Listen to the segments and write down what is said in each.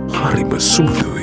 හරිම සුමුදුයි.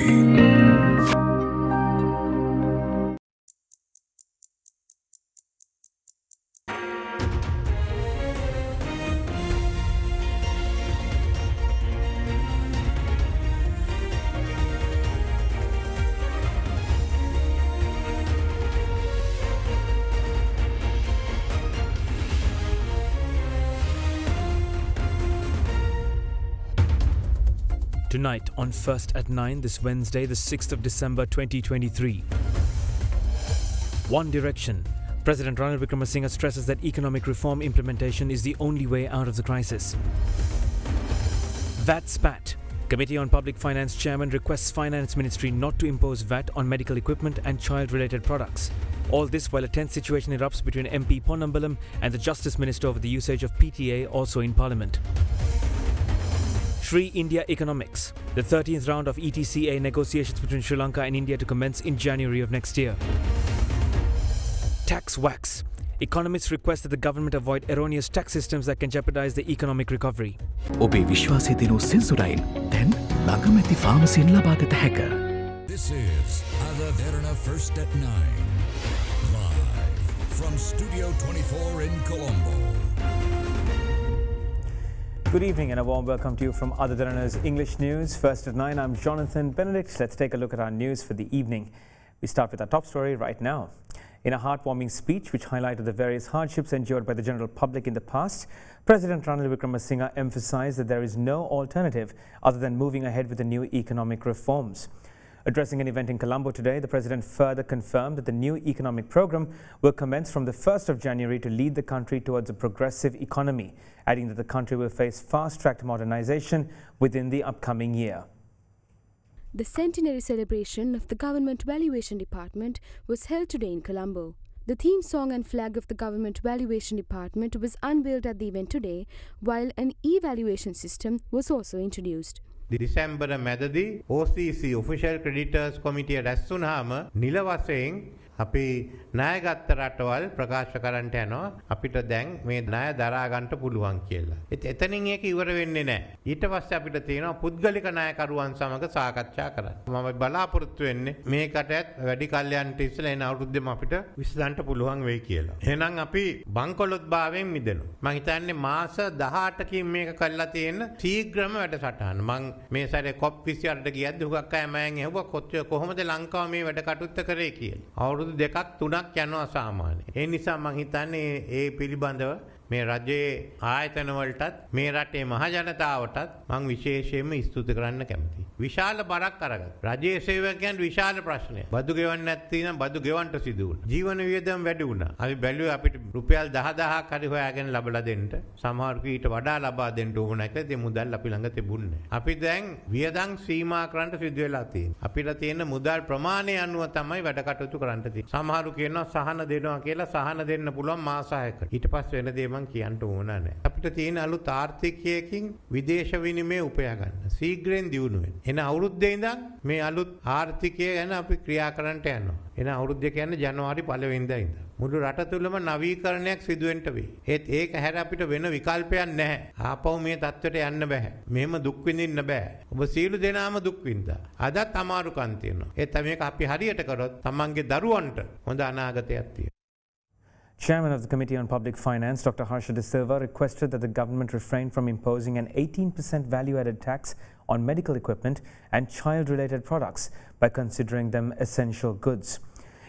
Tonight on First at 9 this Wednesday, the 6th of December 2023. One Direction. President Ranil Wickremesinghe stresses that economic reform implementation is the only way out of the crisis. VAT spat. Committee on Public Finance Chairman requests Finance Ministry not to impose VAT on medical equipment and child-related products. All this while a tense situation erupts between MP Ponnambalam and the Justice Minister over the usage of PTA also in Parliament. Free India Economics. The 13th round of ETCA negotiations between Sri Lanka and India to commence in January of next year. Tax wax. Economists request that the government avoid erroneous tax systems that can jeopardize the economic recovery. ඔබේ විශ්වාසය දෙනු සෙන්සුරයින් දැන් ළඟමැති ෆාමසියෙන් ලබාගත හැක. This is AdaDerana First at 9. Live from Studio 24 in Colombo. Good evening and a warm welcome to you from AdaDerana's English News. First at 9, I'm Jonathan Benedict. Let's take a look at our news for the evening. We start with our top story right now. In a heartwarming speech which highlighted the various hardships endured by the general public in the past, President Ranil Wickremesinghe emphasized that there is no alternative other than moving ahead with the new economic reforms. Addressing an event in Colombo today, the President further confirmed that the new economic program will commence from the 1st of January to lead the country towards a progressive economy, adding that the country will face fast-tracked modernization within the upcoming year. The centenary celebration of the Government Valuation Department was held today in Colombo. The theme song and flag of the Government Valuation Department was unveiled at the event today, while an e-valuation system was also introduced. December මැදදී OCC Official Creditors Committee රැස් වුණාම නිල වශයෙන් අපි ණයගත් රටවල් ප්‍රකාශ කරන්නට යනවා අපිට දැන් මේ ණය දරා ගන්නට පුළුවන් කියලා. එතනින් ඒක ඉවර වෙන්නේ නැහැ. ඊට පස්සේ අපිට තියෙනවා පුද්ගලික ණයකරුවන් සමග සාකච්ඡා කරන්න. මම බලාපොරොත්තු වෙන්නේ මේකටත් වැඩි කල්යන්ට ඉස්සලා එන අවුරුද්දෙම අපිට විසඳන්න පුළුවන් වෙයි කියලා. එහෙනම් අපි බංකොලොත් භාවයෙන් මිදෙනවා. මම හිතන්නේ මාස 18කින් මේක කළා තියෙන ශීඝ්‍රම වැඩසටහන. මම මේ සැරේ COP28ට ගියද්දි හුඟක් අය මයන් ඇහුවා කොහොමද ලංකාව මේ වැඩ කටයුත්ත කරේ කියලා. අවුරුදු දෙකක් තුනක් යනවා සාමාන්‍යයෙන්. ඒ නිසා මම හිතන්නේ ඒ පිළිබඳව මේ රජයේ ආයතන වලටත් මේ රටේ මහ ජනතාවටත් මම විශේෂයෙන්ම ස්තුති කරන්න කැමතියි. විශාල බරක් අරගත්තා. රජයේ සේවකයන්ට විශාල ප්‍රශ්නයක්. බදු ගෙවන්න නැත්නම් බදු ගෙවන්න සිදු වුණා. ජීවන වියදම් වැඩි වුණා. අපි බැලුවේ අපිට රුපියල් 10000ක් හරි හොයාගෙන ලබලා දෙන්න. සමහරක ඊට වඩා ලබා දෙන්න ඕන එක ඒ මුදල් අපි ළඟ තිබුණේ නැහැ. අපි දැන් වියදම් සීමා කරන්න සිදු වෙලා තියෙනවා. අපිට තියෙන මුදල් ප්‍රමාණය අනුව තමයි වැඩ කටයුතු කරන්න තියෙන්නේ. සමහරු කියනවා සහන දෙනවා කියලා සහන දෙන්න පුළුවන් මාස 6කට. ඊට පස්සේ වෙන දේ මං කියන්න ඕන නැහැ. අපිට තියෙන අලුත් ආර්ථිකයකින් විදේශ විනිමය උපයා ගන්න. ශීඝ්‍රයෙන් දියුණු වෙන්න. එන අවුරුද්දේ ඉඳන් මේ අලුත් ආර්ථිකය ගැන අපි ක්‍රියා කරන්නට යනවා. එන අවුරුද්ද කියන්නේ ජනවාරි 1 වෙනිදා ඉඳන්. මුළු රට තුළම නවීකරණයක් සිදු වෙන්න වෙයි. ඒක හැර අපිට වෙන විකල්පයක් නැහැ. ආපහු මේ තත්ත්වයට යන්න බෑ. මෙහෙම දුක් විඳින්න බෑ. ඔබ සියලු දෙනාම දුක් විඳා. අදත් අමාරුකම් තියෙනවා. ඒත් මේක අපි හරියට කරොත් තමන්ගේ දරුවන්ට හොඳ අනාගතයක් තියෙනවා. Chairman of the Committee on Public Finance, Dr. Harsha De Silva, requested that the government refrain from imposing an 18% value-added tax on medical equipment and child-related products by considering them essential goods.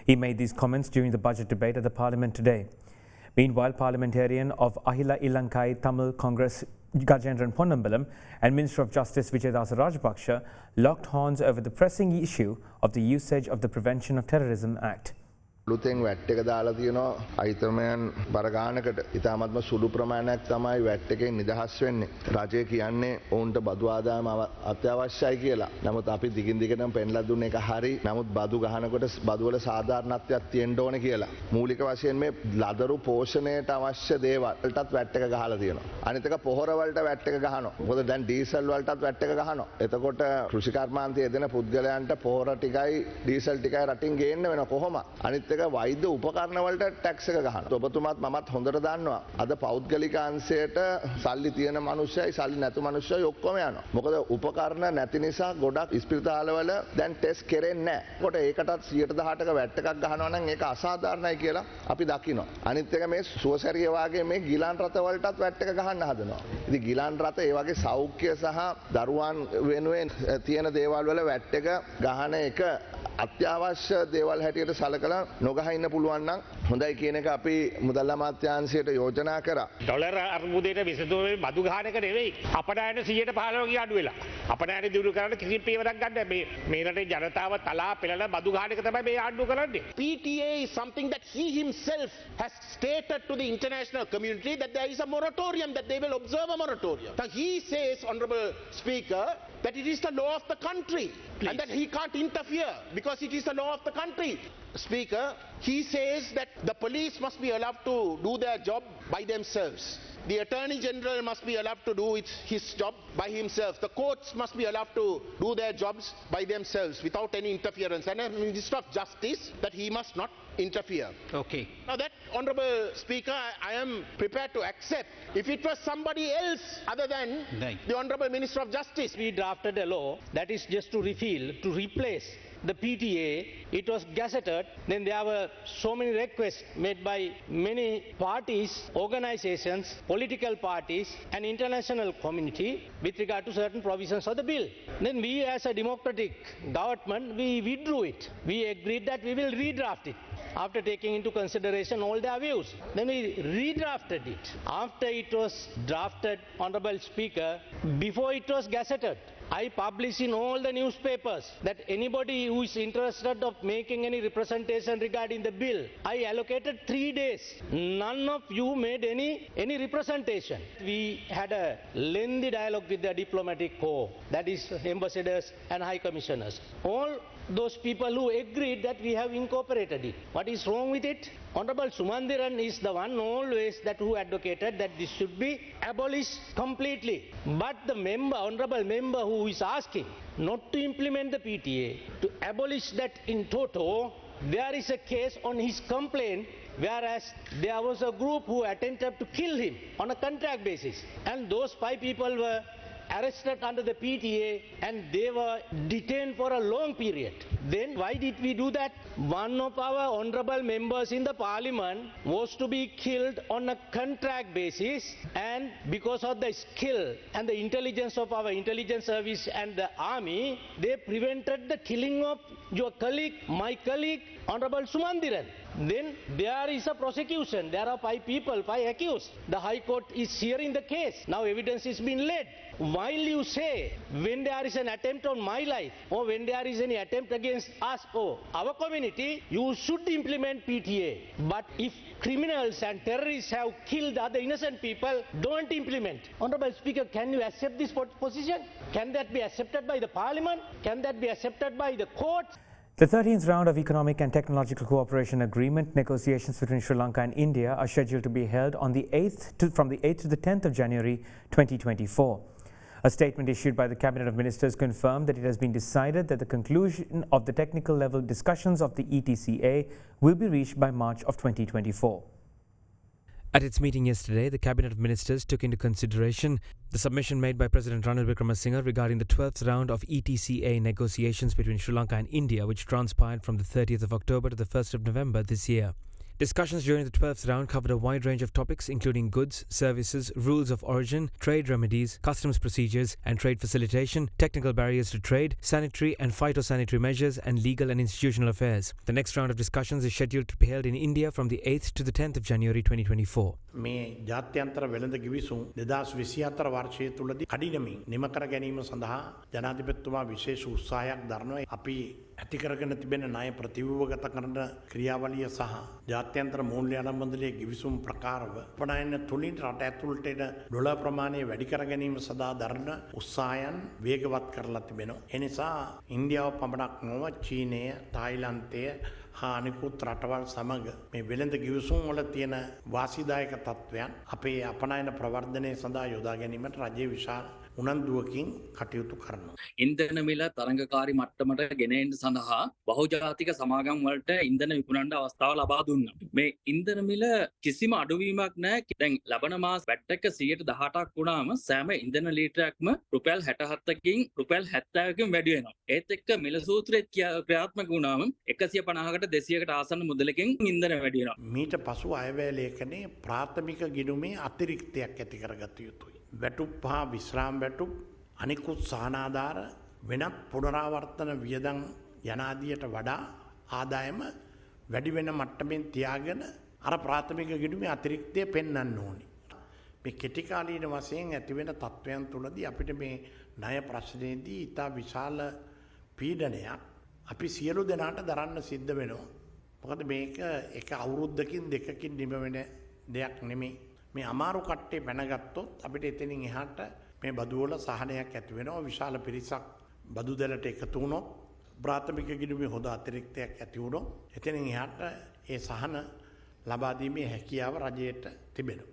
He made these comments during the budget debate at the Parliament today. Meanwhile, parliamentarian of Ahila Ilankai Tamil Congress Gajendran Ponnambalam and Minister of Justice Vijayadasa Rajapaksa locked horns over the pressing issue of the usage of the Prevention of Terrorism Act. ලුතෙන් VAT එක දාලා තියෙනවා අයිතමයන් බරගානකට ඉතාමත්ම සුළු ප්‍රමාණයක් තමයි VAT එකෙන් නිදහස් වෙන්නේ. රජය කියන්නේ ඔවුන්ට බදු ආදායම අත්‍යවශ්‍යයි කියලා. නමුත් අපි දිගින් දිගටම පෙන්ලා දුන්න එක හරි. නමුත් බදු ගහනකොට බදු වල සාධාරණත්වයක් තියෙන්න ඕනේ කියලා. මූලික වශයෙන් මේ ලදරු පෝෂණයට අවශ්‍ය දේවල්ටත් වැට් එක ගහලා තියෙනවා. අනිත් එක පොහොර වලට වැට් එක ගහනවා. මොකද දැන් ඩීසල් වලටත් වැට් එක ගහනවා. එතකොට කෘෂි කර්මාන්තයේ දෙන පුද්ගලයන්ට පොහොර ටිකයි ඩීසල් ටිකයි රටින් ගේන්න වෙනවා කොහොම? අනිත් එක වෛද්‍ය උපකරණ වලට ටැක්ස් එක ගහනවා. ඔබතුමාත් මමත් හොඳට දන්නවා. අද පෞද්ගලික අංශයට සල්ලි තියෙන මිනිස්සුයි සල්ලි නැතු මිනිස්සුයි ඔක්කොම යනවා. මොකද උපකරණ නැති නිසා ගොඩක් ස්පිරිතාලවල දැන් ටෙස්ට් කෙරෙන්නේ නැහැ. කොට ඒකටත් 118ක වැට් එකක් ගහනවා නම් ඒක අසාධාරණයි කියලා අපි දකිනවා. අනිත් එක මේ සුවසැරිය වාගේ මේ ගිලන් රථ වලටත් වැට් එක ගහන්න හදනවා. ඉතින් ගිලන් රථ ඒ වගේ සෞඛ්‍ය සහ දරුවන් වෙනුවෙන් තියෙන දේවල් වල වැට් එක ගහන එක අත්‍යවශ්‍ය දේවල් හැටියට සලකලා නොගහ ඉන්න පුළුවන් නම් හොඳයි කියන එක අපි මුදල් අමාත්‍යාංශයට යෝජනා කරා. ඩොලර් අර්බුදයට විසඳුමේ බදු ගහන එක නෙවෙයි. අපනයන 115 ගේ අඩු වෙලා. අපනයන දිනු කරන්න කිසි පියවරක් ගන්න මේ රටේ ජනතාව තලා පෙළලා බදු ගහන එක තමයි මේ ආණ්ඩුව කරන්නේ. PTA is something that he himself has stated to the international community that there is a moratorium, that they will observe a moratorium. Now he says, Honourable Speaker, that it is the law of the country. Please. And that he can't interfere because it is the law of the country. Speaker, he says that the police must be allowed to do their job by themselves. The Attorney General must be allowed to do his job by himself. The courts must be allowed to do their jobs by themselves without any interference. And as Minister of Justice, that he must not interfere. Okay. Now that, Honourable Speaker, I am prepared to accept. If it was somebody else other than the Honourable Minister of Justice. We drafted a law that is just to replace the PTA. It was gazetted. Then there were so many requests made by many parties, organizations, political parties and international community with regard to certain provisions of the bill. Then we as a democratic government, we withdrew it. We agreed that we will redraft it after taking into consideration all their views. Then we redrafted it. After it was drafted, Honourable Speaker, before it was gazetted, I published in all the newspapers that anybody who is interested of making any representation regarding the bill, I allocated 3 days. None of you made any representation. We had a lengthy dialogue with the diplomatic corps, that is ambassadors and high commissioners. All those people who agreed that we have incorporated it. What is wrong with it? Honourable Sumandiran is the one always that who advocated that this should be abolished completely. But the honourable member who is asking not to implement the PTA, to abolish that in toto, there is a case on his complaint, whereas there was a group who attempted to kill him on a contract basis. And those 5 people were arrested under the PTA and they were detained for a long period. Then why did we do that? One of our honourable members in the parliament was to be killed on a contract basis, and because of the skill and the intelligence of our intelligence service and the army, they prevented the killing of your colleague, my colleague, Honourable Sumandiran. Then there is a prosecution. There are 5 people, 5 accused. The High Court is hearing the case. Now evidence is being laid. While you say when there is an attempt on my life or when there is any attempt against us or our community, you should implement PTA. But if criminals and terrorists have killed other innocent people, don't implement. Honourable Speaker, can you accept this position? Can that be accepted by the Parliament? Can that be accepted by the courts? The 13th round of Economic and Technological Cooperation Agreement negotiations between Sri Lanka and India are scheduled to be held on from the 8th to the 10th of January 2024. A statement issued by the Cabinet of Ministers confirmed that it has been decided that the conclusion of the technical level discussions of the ETCA will be reached by March of 2024. At its meeting yesterday, the Cabinet of Ministers took into consideration the submission made by President Ranil Wickremesinghe regarding the 12th round of ETCA negotiations between Sri Lanka and India, which transpired from the 30th of October to the 1st of November this year. Discussions during the 12th round covered a wide range of topics including goods, services, rules of origin, trade remedies, customs procedures and trade facilitation, technical barriers to trade, sanitary and phytosanitary measures and legal and institutional affairs. The next round of discussions is scheduled to be held in India from the 8th to the 10th of January 2024. මේ ජාත්‍යන්තර වෙළඳ කිවිසුම් 2024 වර්ෂය තුලදී කඩිනමින් නිම කර ගැනීම සඳහා ජනාධිපතිතුමා විශේෂ උත්සාහයක් දරනවා. අපි ඇති කරගෙන තිබෙන ණය ප්‍රතිව්‍යුහගත කරන ක්‍රියාවලිය සහ ජාත්‍යන්තර මූල්‍ය ආරම්භණයේ කිවිසුම් ප්‍රකාරව අපනයන තුලින් රට ඇතුළට එන ඩොලර් ප්‍රමාණය වැඩි කර ගැනීම සඳහා දරන උත්සාහයන් වේගවත් කරලා තිබෙනවා. ඒ නිසා ඉන්දියාව පමණක් නොව චීනය, තායිලන්තය හා අනිකුත් රටවල් සමග මේ වෙළඳ කිවිසුම් වල තියෙන වාසිදායක තත්ත්වයන් අපේ අපනයන ප්‍රවර්ධනය සඳහා යොදා ගැනීමට රජයේ විශාල උනන්දුවකින් කටයුතු කරනවා. ඉන්ධන මිල තරඟකාරී මට්ටමට ගෙන එන්න සඳහා බහුජාතික සමාගම් වලට ඉන්ධන විකුණන්න අවස්ථාව ලබා දුන්නා. මේ ඉන්ධන මිල කිසිම අඩුවීමක් නැහැ. දැන් ලබන මාස වැට් එක 118ක් වුණාම සෑම ඉන්ධන ලීටරයක්ම රුපියල් 67කින් රුපියල් 70කින් වැඩි වෙනවා. ඒත් එක්ක මිල සූත්‍රයේ ක්‍රියාත්මක වුණාම 150කට 200කට ආසන්න මුදලකින් ඉන්ධන වැඩි වෙනවා. මීට පසු අයවැය ලේඛනයේ ප්‍රාථමික ගිණුමේ අතිරික්තයක් ඇති කරගත යුතුයි. වැටුප් හා විශ්‍රාම වැටුප් අනිකුත් සහනාධාර වෙනත් පුනරාවර්තන වියදම් යනාදියට වඩා ආදායම වැඩි වෙන මට්ටමින් තියාගෙන අර ප්‍රාථමික ගිණුමේ අතිරික්තය පෙන්වන්න ඕනි. මේ කෙටි කාලීන වශයෙන් ඇතිවෙන තත්ත්වයන් තුළදී අපිට මේ ණය ප්‍රශ්නයේදී ඉතා විශාල පීඩනයක් අපි සියලු දෙනාට දරන්න සිද්ධ වෙනවා. මොකද මේක එක අවුරුද්දකින් දෙකකින් නිම වෙන දෙයක් නෙමෙයි. මේ අමාරු කට්ටේ පැනගත්තොත් අපිට එතනින් එහාට මේ බදු වල සහනයක් ඇති වෙනවා. විශාල පිරිසක් බදු දැලට එකතු වුණොත් ප්‍රාථමික ගිණුමේ හොඳ අතිරික්තයක් ඇති වුණොත් එතනින් එහාට ඒ සහන ලබා දීමේ හැකියාව රජයට තිබෙනවා.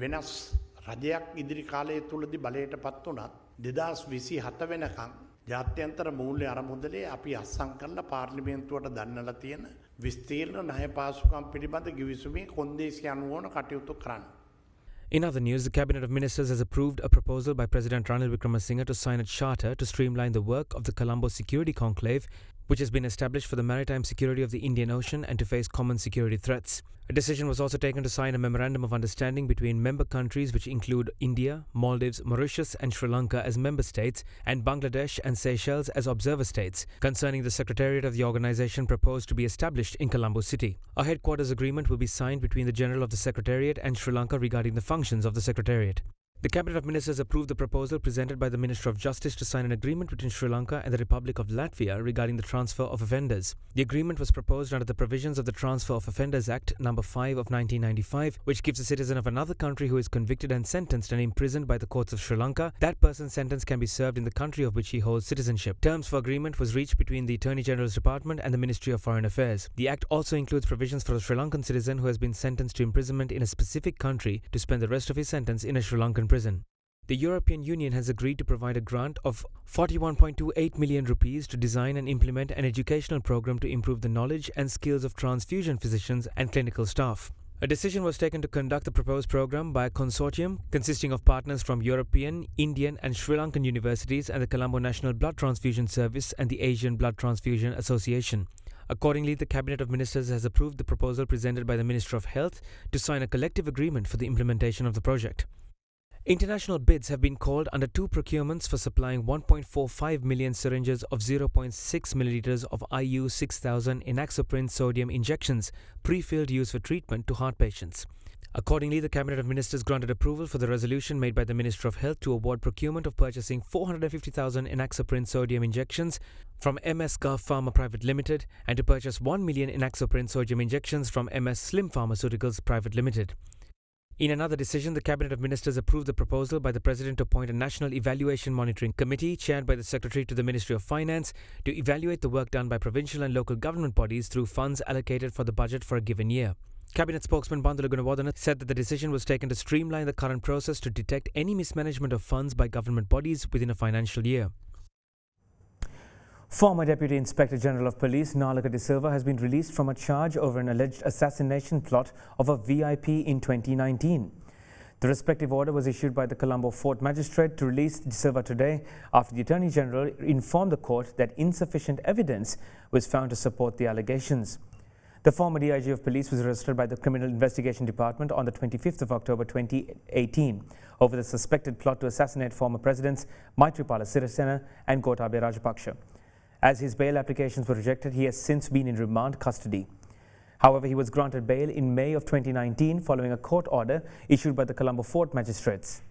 වෙනස් රජයක් ඉදිරි කාලය තුලදී බලයටපත් වුණත් 2027 වෙනකන් ජාත්‍යන්තර මූල්‍ය අරමුදලේ අපි අත්සන් කරලා පාර්ලිමේන්තුවට දන්නලා තියෙන විස්තීර්ණ ණය පාසුකම් පිළිබඳ ගිවිසුමේ කොන්දේසි අනුව කටයුතු කරන්න. In other news, the Cabinet of Ministers has approved a proposal by President Ranil Wickremesinghe to sign a charter to streamline the work of the Colombo Security Conclave, which has been established for the maritime security of the Indian Ocean and to face common security threats. A decision was also taken to sign a memorandum of understanding between member countries which include India, Maldives, Mauritius and Sri Lanka as member states and Bangladesh and Seychelles as observer states concerning the secretariat of the organization proposed to be established in Colombo City. A headquarters agreement will be signed between the General of the Secretariat and Sri Lanka regarding the functions of the Secretariat. The Cabinet of Ministers approved the proposal presented by the Minister of Justice to sign an agreement between Sri Lanka and the Republic of Latvia regarding the transfer of offenders. The agreement was proposed under the provisions of the Transfer of Offenders Act No. 5 of 1995, which gives a citizen of another country who is convicted and sentenced and imprisoned by the courts of Sri Lanka, that person's sentence can be served in the country of which he holds citizenship. Terms for agreement was reached between the Attorney General's Department and the Ministry of Foreign Affairs. The Act also includes provisions for a Sri Lankan citizen who has been sentenced to imprisonment in a specific country to spend the rest of his sentence in a Sri Lankan prison. The European Union has agreed to provide a grant of 41.28 million rupees to design and implement an educational program to improve the knowledge and skills of transfusion physicians and clinical staff. A decision was taken to conduct the proposed program by a consortium consisting of partners from European, Indian and Sri Lankan universities and the Colombo National Blood Transfusion Service and the Asian Blood Transfusion Association. Accordingly, the Cabinet of Ministers has approved the proposal presented by the Minister of Health to sign a collective agreement for the implementation of the project. International bids have been called under two procurements for supplying 1.45 million syringes of 0.6 milliliters of IU 6000 inaxaprine sodium injections, pre-filled use for treatment to heart patients. Accordingly, the Cabinet of Ministers granted approval for the resolution made by the Minister of Health to award procurement of purchasing 450,000 inaxaprine sodium injections from MS Gulf Pharma Private Limited and to purchase 1 million inaxaprine sodium injections from MS Slim Pharmaceuticals Private Limited. In another decision, the Cabinet of Ministers approved the proposal by the President to appoint a National Evaluation Monitoring Committee chaired by the Secretary to the Ministry of Finance to evaluate the work done by provincial and local government bodies through funds allocated for the budget for a given year. Cabinet spokesman Bandula Gunawardena said that the decision was taken to streamline the current process to detect any mismanagement of funds by government bodies within a financial year. Former Deputy Inspector General of Police Nalaka De Silva has been released from a charge over an alleged assassination plot of a VIP in 2019. The respective order was issued by the Colombo Fort Magistrate to release De Silva today after the Attorney General informed the court that insufficient evidence was found to support the allegations. The former DIG of Police was arrested by the Criminal Investigation Department on the 25th of October 2018 over the suspected plot to assassinate former Presidents Maithripala Sirisena and Gotabaya Rajapaksa. As his bail applications were rejected, he has since been in remand custody. However, he was granted bail in May of 2019 following a court order issued by the Colombo Fort Magistrates.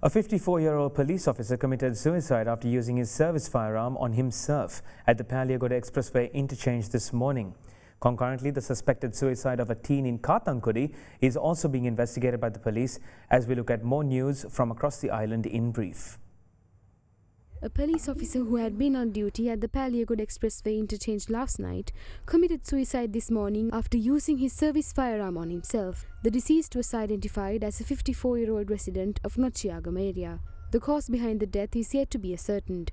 A 54-year-old police officer committed suicide after using his service firearm on himself at the Paliagoda Expressway interchange this morning. Concurrently, the suspected suicide of a teen in Kathankudi is also being investigated by the police, as we look at more news from across the island in brief. A police officer who had been on duty at the Paliagud Expressway interchange last night committed suicide this morning after using his service firearm on himself. The deceased was identified as a 54-year-old resident of Nochiagam area. The cause behind the death is yet to be ascertained.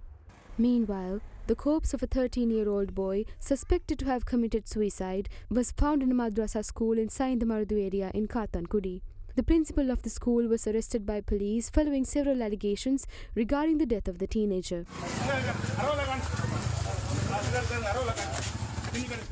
Meanwhile, the corpse of a 13-year-old boy suspected to have committed suicide was found in a madrasa school in Saindamaradu area in Kathankudi. The principal of the school was arrested by police following several allegations regarding the death of the teenager.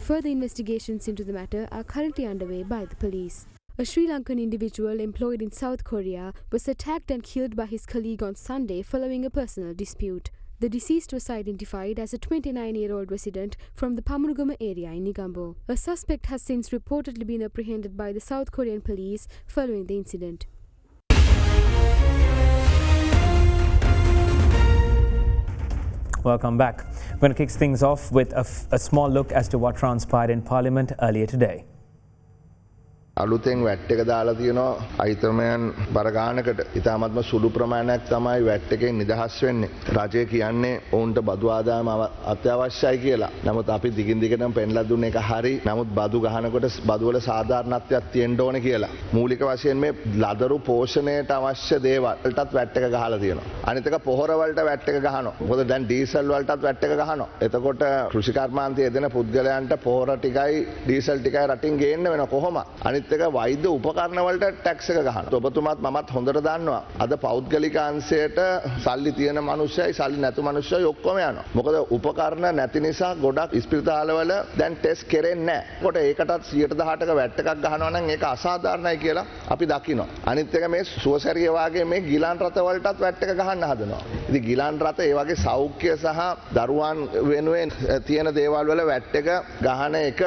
Further investigations into the matter are currently underway by the police. A Sri Lankan individual employed in South Korea was attacked and killed by his colleague on Sunday following a personal dispute. The deceased was identified as a 29-year-old resident from the Pamurugama area in Negombo. A suspect has since reportedly been apprehended by the South Korean police following the incident. Welcome back. We're going to kick things off with a small look as to what transpired in Parliament earlier today. අලුතෙන් VAT එක දාලා තියෙනවා අයිතමයන් බර ගානකට ඉතාමත්ම සුළු ප්‍රමාණයක් තමයි වැට් එකෙන් නිදහස් වෙන්නේ. රජය කියන්නේ ඔවුන්ට බදු ආදායම අත්‍යවශ්‍යයි කියලා. නමුත් අපි දිගින් දිගටම පෙන්ලා දුන්න එක හරි. නමුත් බදු ගහනකොට බදු වල සාධාරණත්වයක් තියෙන්න ඕනේ කියලා. මූලික වශයෙන් මේ ලදරු පෝෂණයට අවශ්‍ය දේවල්ටත් වැට් එක ගහලා තියෙනවා. අනිත් එක පොහොර වලට වැට් එක ගහනවා. මොකද දැන් ඩීසල් වලටත් වැට් එක ගහනවා. එතකොට කෘෂි කර්මාන්තයේ දෙන පුද්ගලයන්ට පොහොර ටිකයි ඩීසල් ටිකයි රටින් ගේන්න වෙනවා කොහොම? අනිත් එක වෛද්‍ය උපකරණ වලට ටැක්ස් එක ගහනවා. ඔබතුමාත් මමත් හොඳට දන්නවා. අද පෞද්ගලික අංශයට සල්ලි තියෙන මිනිස්සුයි සල්ලි නැතු මිනිස්සුයි ඔක්කොම යනවා. මොකද උපකරණ නැති නිසා ගොඩක් ස්පිරිතාලවල දැන් ටෙස්ට් කෙරෙන්නේ නැහැ. කොට ඒකටත් 118ක වැට් එකක් ගහනවා නම් ඒක අසාධාරණයි කියලා අපි දකිනවා. අනිත් එක මේ සුවසැරිය වාගේ මේ ගිලන් රථ වලටත් වැට් එක ගහන්න හදනවා. ඉතින් ගිලන් රථ ඒ වගේ සෞඛ්‍ය සහ දරුවන් වෙනුවෙන් තියෙන දේවල් වල වැට් එක ගහන එක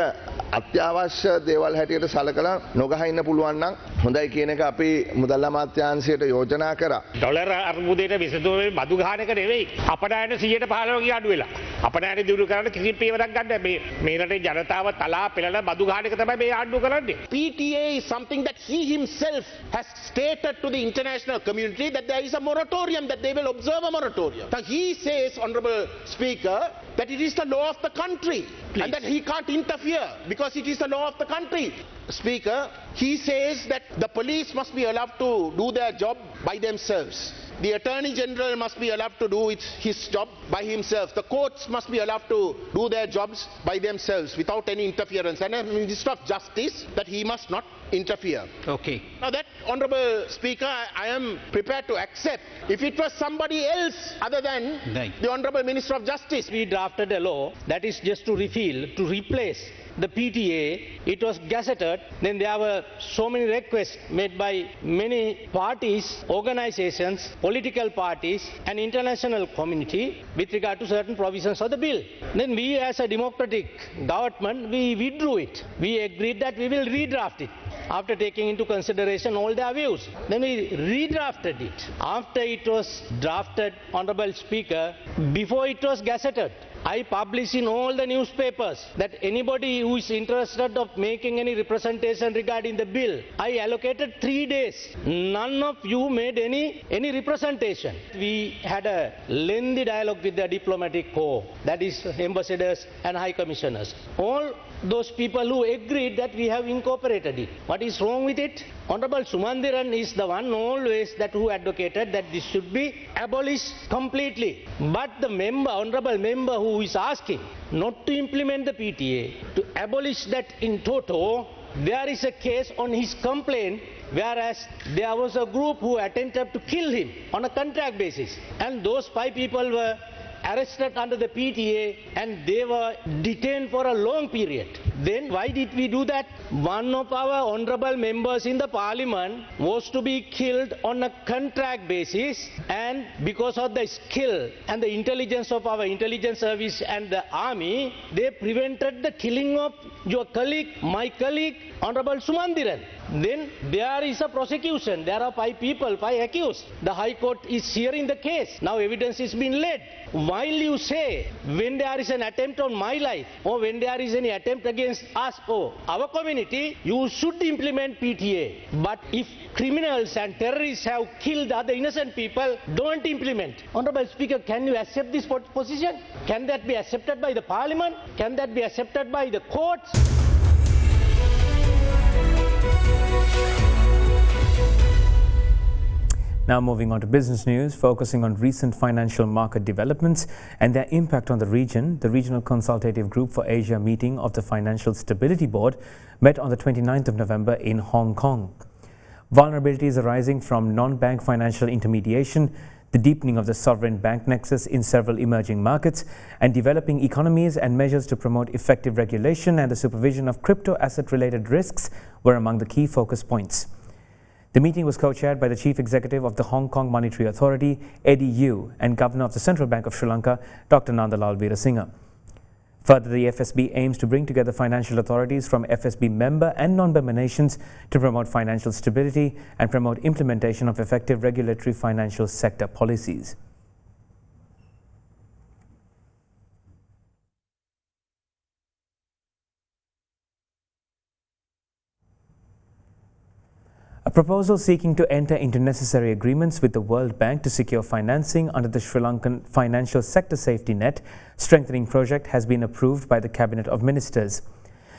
අත්‍යවශ්‍ය දේවල් හැටියට සලකලා නොගහ ඉන්න පුළුවන් නම් හොඳයි කියන එක අපි මුදල් අමාත්‍යාංශයට යෝජනා කරා. ඩොලර් අර්බුදයට විසඳුමේ බදු ගහන එක නෙවෙයි. අපඩායන 115 ගේ අඩු වෙලා. අපඩායන දියුණු කරන්න කිසි පියවරක් ගන්න මේ රටේ ජනතාව තලා පෙළන බදු ගහන එක තමයි මේ ආණ්ඩුව කරන්නේ. PTA is something that he himself has stated to the international community that there is a moratorium, that they will observe a moratorium. Now he says, Honourable Speaker, that it is the law of the country. Please. And that he can't interfere because it is the law of the country. Speaker, he says that the police must be allowed to do their job by themselves. The Attorney General must be allowed to do his job by himself. The courts must be allowed to do their jobs by themselves without any interference. And as Minister of Justice, that he must not interfere. Okay. Now that, Honourable Speaker, I am prepared to accept. If it was somebody else other than the Honourable Minister of Justice. We drafted a law that is just to replace the PTA. It was gazetted. Then there were so many requests made by many parties, organizations, political parties and international community with regard to certain provisions of the bill. Then we as a democratic government, we withdrew it. We agreed that we will redraft it after taking into consideration all their views. Then we redrafted it. After it was drafted, Honourable Speaker, before it was gazetted, I published in all the newspapers that anybody who is interested of making any representation regarding the bill, I allocated 3 days. None of you made any representation. We had a lengthy dialogue with the diplomatic corps, that is ambassadors and high commissioners. All those people who agreed that we have incorporated it. What is wrong with it? Honourable Sumandiran is the one always that who advocated that this should be abolished completely. But the honourable member who is asking not to implement the PTA, to abolish that in toto, there is a case on his complaint, whereas there was a group who attempted to kill him on a contract basis. And those 5 people were arrested under the PTA and they were detained for a long period. Then why did we do that? One of our honourable members in the parliament was to be killed on a contract basis, and because of the skill and the intelligence of our intelligence service and the army, they prevented the killing of your colleague, my colleague, Honourable Sumandiran. then there is a prosecution. There are 5 people, 5 accused. The High Court is hearing the case. Now evidence is being laid. While you say when there is an attempt on my life or when there is any attempt against us or our community, you should implement PTA. But if criminals and terrorists have killed other innocent people, don't implement. Honorable Speaker, can you accept this position? Can that be accepted by the Parliament? Can that be accepted by the courts? Now moving on to business news, focusing on recent financial market developments and their impact on the region, the Regional Consultative Group for Asia meeting of the Financial Stability Board met on the 29th of November in Hong Kong. Vulnerabilities arising from non-bank financial intermediation, the deepening of the sovereign bank nexus in several emerging markets, and developing economies and measures to promote effective regulation and the supervision of crypto asset-related risks were among the key focus points. The meeting was co-chaired by the Chief Executive of the Hong Kong Monetary Authority, Eddie Yu, and Governor of the Central Bank of Sri Lanka, Dr. Nandalal Veerasinghe. Further, the FSB aims to bring together financial authorities from FSB member and non-member nations to promote financial stability and promote implementation of effective regulatory financial sector policies. A proposal seeking to enter into necessary agreements with the World Bank to secure financing under the Sri Lankan Financial Sector Safety Net Strengthening Project has been approved by the Cabinet of Ministers.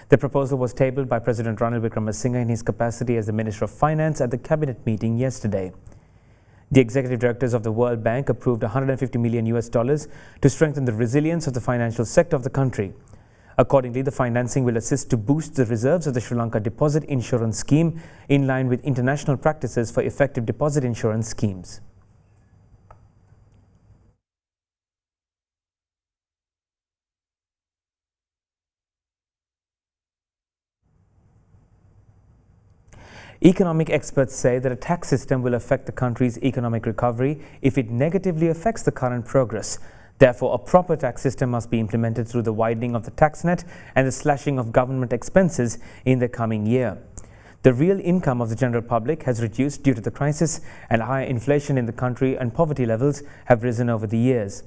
The proposal was tabled by President Ranil Wickremesinghe in his capacity as the Minister of Finance at the Cabinet meeting yesterday. The executive directors of the World Bank approved $150 million to strengthen the resilience of the financial sector of the country. Accordingly, the financing will assist to boost the reserves of the Sri Lanka Deposit Insurance Scheme in line with international practices for effective deposit insurance schemes. Economic experts say that a tax system will affect the country's economic recovery if it negatively affects the current progress. Therefore, a proper tax system must be implemented through the widening of the tax net and the slashing of government expenses in the coming year. The real income of the general public has reduced due to the crisis, and higher inflation in the country and poverty levels have risen over the years.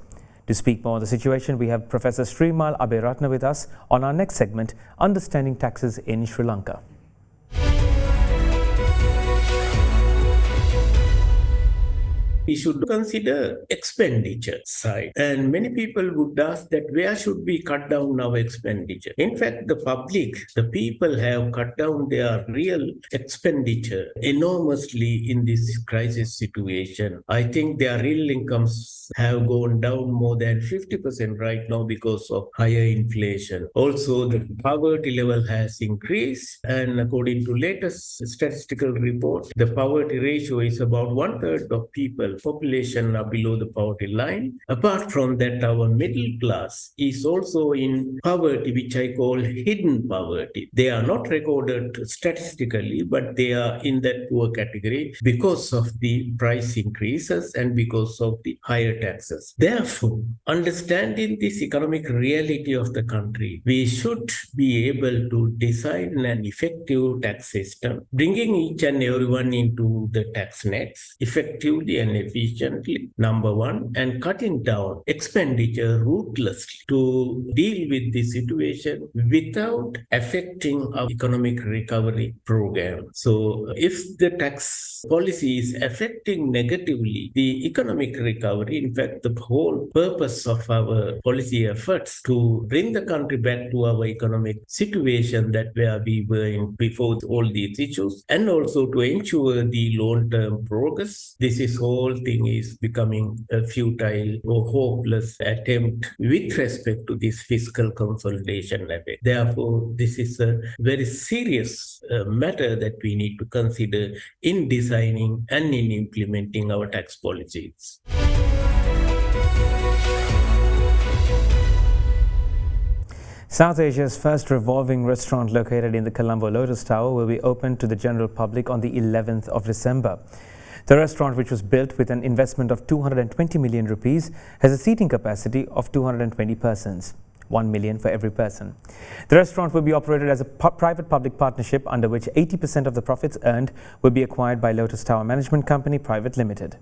To speak more on the situation, we have Professor Srimal Abhiratna with us on our next segment, Understanding Taxes in Sri Lanka. We should consider expenditure side. And many people would ask that where should we cut down our expenditure? In fact, the public, the people have cut down their real expenditure enormously in this crisis situation. I think their real incomes have gone down more than 50% right now because of higher inflation. Also, the poverty level has increased, and according to latest statistical report, the poverty ratio is about 1/3 of people population are below the poverty line. Apart from that, our middle class is also in poverty, which I call hidden poverty. They are not recorded statistically, but they are in that poor category because of the price increases and because of the higher taxes. Therefore, understanding this economic reality of the country, we should be able to design an effective tax system, bringing each and everyone into the tax nets effectively and efficiently, number one, and cutting down expenditure ruthlessly to deal with the situation without affecting our economic recovery program. So if the tax policy is affecting negatively the economic recovery, in fact, the whole purpose of our policy efforts to bring the country back to our economic situation that where we were in before all these issues, and also to ensure the long-term progress, this is whole thing is becoming a futile or hopeless attempt with respect to this fiscal consolidation effort. Therefore, this is a very serious matter that we need to consider in designing and in implementing our tax policies. South Asia's first revolving restaurant located in the Colombo Lotus Tower will be opened to the general public on the 11th of December. The restaurant, which was built with an investment of 220 million rupees, has a seating capacity of 220 persons. 1 million for every person. The restaurant will be operated as a private-public partnership under which 80% of the profits earned will be acquired by Lotus Tower Management Company Private Limited.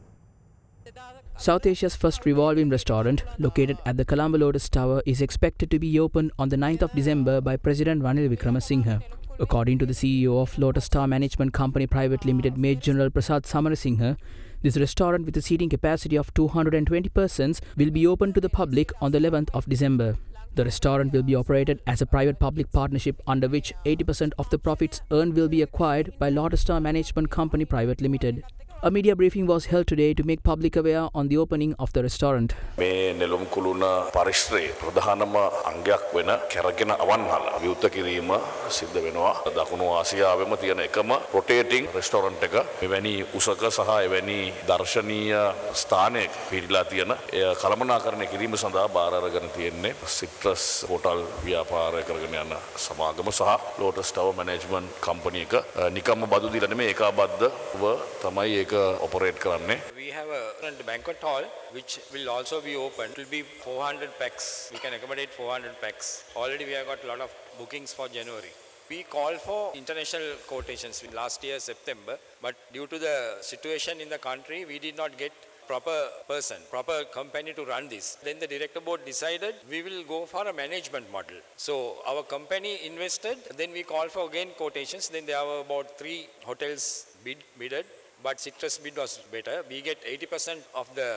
South Asia's first revolving restaurant, located at the Colombo Lotus Tower, is expected to be opened on the 9th of December by President Ranil Wickremesinghe. According to the CEO of Lotus Tower Management Company Private Limited, Major General Prasad Samarasinghe, this restaurant with a seating capacity of 220 persons will be open to the public on the 11th of December. The restaurant will be operated as a private-public partnership under which 80% of the profits earned will be acquired by Lotus Tower Management Company Private Limited. A media briefing was held today to make public aware on the opening of the restaurant. මේ නෙළුම් කුළුණ පරිශ්‍රයේ ප්‍රධානම අංගයක් වෙන කැරගෙන අවන්හල විවෘත කිරීම සිද්ධ වෙනවා. දකුණු ආසියාවෙම තියෙන එකම රොටේටිං රෙස්ටොරන්ට් එක මෙවැනි උසක සහ එවැනි දර්ශනීය ස්ථානයක පිළිලා තියෙන කළමනාකරණය කිරීම සඳහා බාර අරගෙන තියෙන්නේ සිට්‍රස් හෝටල් ව්‍යාපාරය කරගෙන යන සමාගම සහ ලෝටස් ටවර් මැනේජ්මන්ට් කම්පැනි එක නිකම්ම බදු දීලා නෙමෙයි ඒකාබද්ධව තමයි ඒක ඔපරේට් කරන්නේ. We have a banquet hall which will also be open. It will be 400 packs. We can accommodate 400 packs. Already we have got a lot of bookings for January. We called for international quotations last year September, but due to the situation in the country, we did not get proper company to run this. Then the director board decided we will go for a management model. So our company invested, then we called for again quotations. Then there were about 3 hotels bidded. But Citrus bid was better. We get 80% of the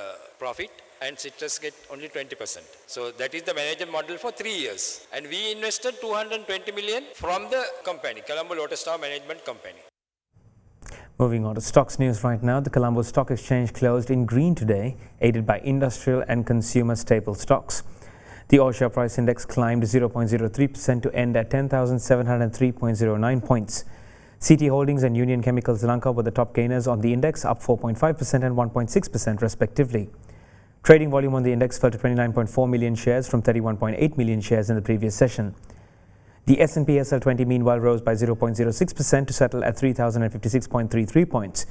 profit and Citrus get only 20%. So that is the management model for 3 years. And we invested 220 million from the company, Colombo Lotus Tower Management Company. Moving on to stocks news right now. The Colombo Stock Exchange closed in green today, aided by industrial and consumer staple stocks. The all-share price index climbed 0.03% to end at 10,703.09 points. CT Holdings and Union Chemicals Lanka were the top gainers on the index, up 4.5% and 1.6% respectively. Trading volume on the index fell to 29.4 million shares from 31.8 million shares in the previous session. The S&P SL20 meanwhile rose by 0.06% to settle at 3,056.33 points.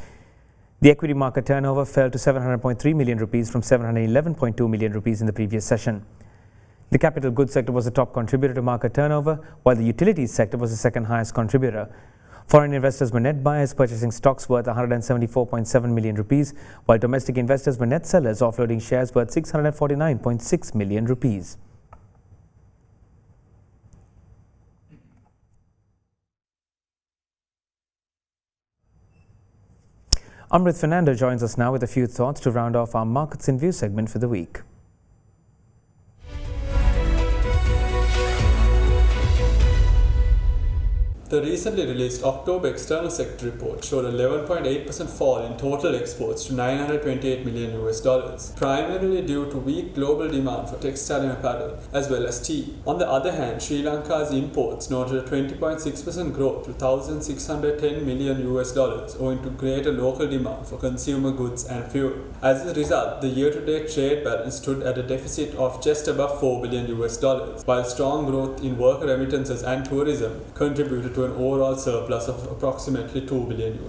The equity market turnover fell to 700.3 million rupees from 711.2 million rupees in the previous session. The capital goods sector was the top contributor to market turnover, while the utilities sector was the second highest contributor. Foreign investors were net buyers, purchasing stocks worth 174.7 million rupees, while domestic investors were net sellers, offloading shares worth 649.6 million rupees. Amrit Fernando joins us now with a few thoughts to round off our Markets in View segment for the week. The recently released October external sector report showed a 11.8% fall in total exports to $928 million, primarily due to weak global demand for textile and apparel, as well as tea. On the other hand, Sri Lanka's imports noted a 20.6% growth to $1,610 million, owing to greater local demand for consumer goods and fuel. As a result, the year-to-date trade balance stood at a deficit of just above $4 billion, while strong growth in worker remittances and tourism contributed to an overall surplus of approximately $2 billion.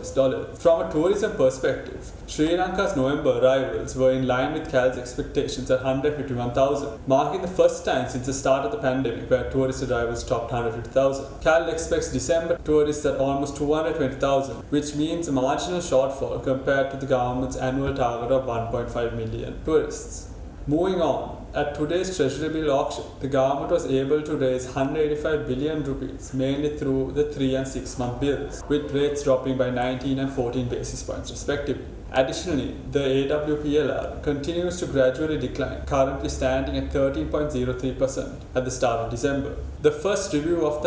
From a tourism perspective, Sri Lanka's November arrivals were in line with CAL's expectations at 151,000, marking the first time since the start of the pandemic where tourist arrivals topped 150,000. CAL expects December tourists at almost 220,000, which means a marginal shortfall compared to the government's annual target of 1.5 million tourists. Moving on, at today's Treasury bill auction, the government was able to raise 185 billion rupees, mainly through the 3 and 6 month bills, with rates dropping by 19 and 14 basis points respectively. Additionally, the AWPLR continues to gradually decline, currently standing at 13.03% at the start of December. The first review of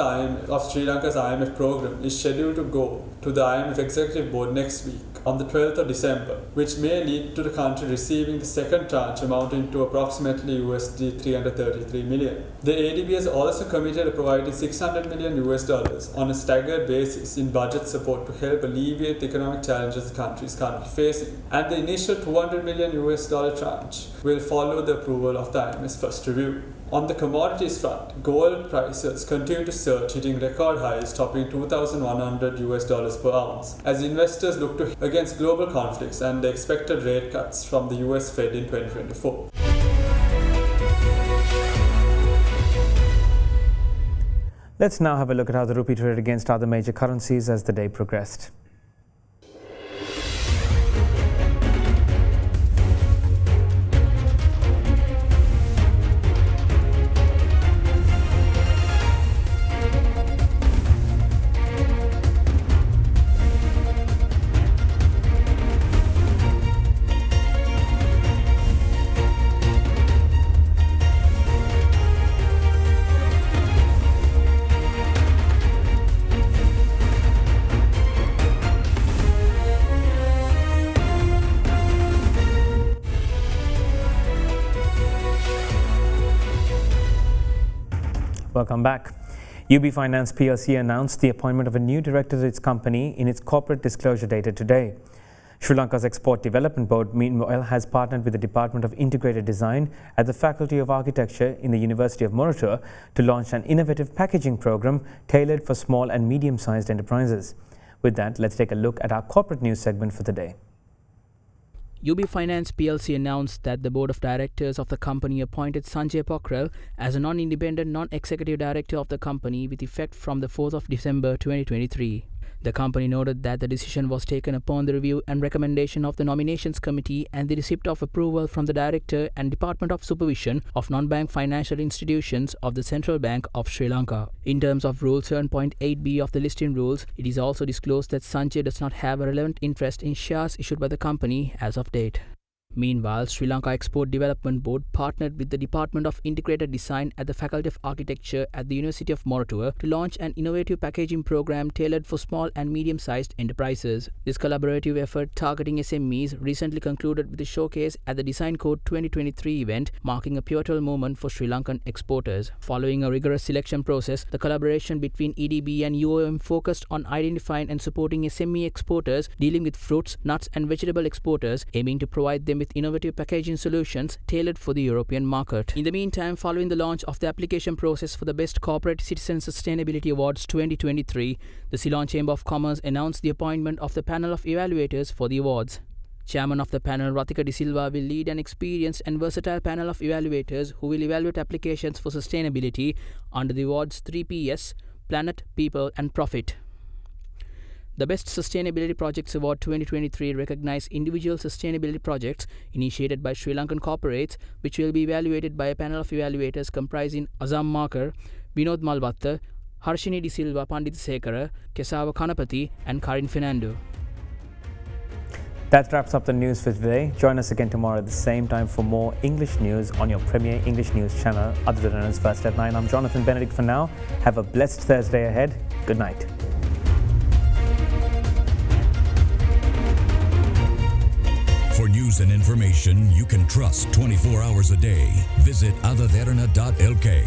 Sri Lanka's IMF program is scheduled to go to the IMF Executive Board next week on the 12th of December, which may lead to the country receiving the second tranche amounting to approximately USD 333 million. The ADB has also committed to providing $600 million on a staggered basis in budget support to help alleviate the economic challenges the country is currently facing. And the initial $200 million tranche will follow the approval of the IMF's first review. On the commodities front, gold prices continue to surge, hitting record highs, topping $2,100 per ounce, as investors look to against global conflicts and the expected rate cuts from the US Fed in 2024. Let's now have a look at how the rupee traded against other major currencies as the day progressed. Welcome back. UB Finance PLC announced the appointment of a new director to its company in its corporate disclosure dated today. Sri Lanka's Export Development Board, meanwhile, has partnered with the Department of Integrated Design at the Faculty of Architecture in the University of Moratuwa to launch an innovative packaging program tailored for small and medium-sized enterprises. With that, let's take a look at our corporate news segment for the day. UB Finance PLC announced that the board of directors of the company appointed Sanjay Pokhrel as a non-independent, non-executive director of the company with effect from the 4th of December 2023. The company noted that the decision was taken upon the review and recommendation of the Nominations Committee and the receipt of approval from the Director and Department of Supervision of Non-Bank Financial Institutions of the Central Bank of Sri Lanka. In terms of Rule 7.8b of the listing rules, it is also disclosed that Sanjay does not have a relevant interest in shares issued by the company as of date. Meanwhile, Sri Lanka Export Development Board partnered with the Department of Integrated Design at the Faculty of Architecture at the University of Moratuwa to launch an innovative packaging program tailored for small and medium-sized enterprises. This collaborative effort targeting SMEs recently concluded with a showcase at the Design Code 2023 event, marking a pivotal moment for Sri Lankan exporters. Following a rigorous selection process, the collaboration between EDB and UOM focused on identifying and supporting SME exporters dealing with fruits, nuts and vegetable exporters, aiming to provide them with innovative packaging solutions tailored for the European market. In the meantime, following the launch of the application process for the Best Corporate Citizen Sustainability Awards 2023, the Ceylon Chamber of Commerce announced the appointment of the panel of evaluators for the awards. Chairman of the panel, Ratika De Silva, will lead an experienced and versatile panel of evaluators who will evaluate applications for sustainability under the awards 3Ps, Planet, People and Profit. The Best Sustainability Projects Award 2023 recognized individual sustainability projects initiated by Sri Lankan corporates, which will be evaluated by a panel of evaluators comprising Azam Marker, Vinod Malvatta, Harshini De Silva Pandit Sekara, Kesawa Kanapati and Karin Fernando. That wraps up the news for today. Join us again tomorrow at the same time for more English news on your premier English news channel, AdaDerana's First at 9. I'm Jonathan Benedict for now. Have a blessed Thursday ahead. Good night. For news and information you can trust 24 hours a day, visit AdaDerana.lk.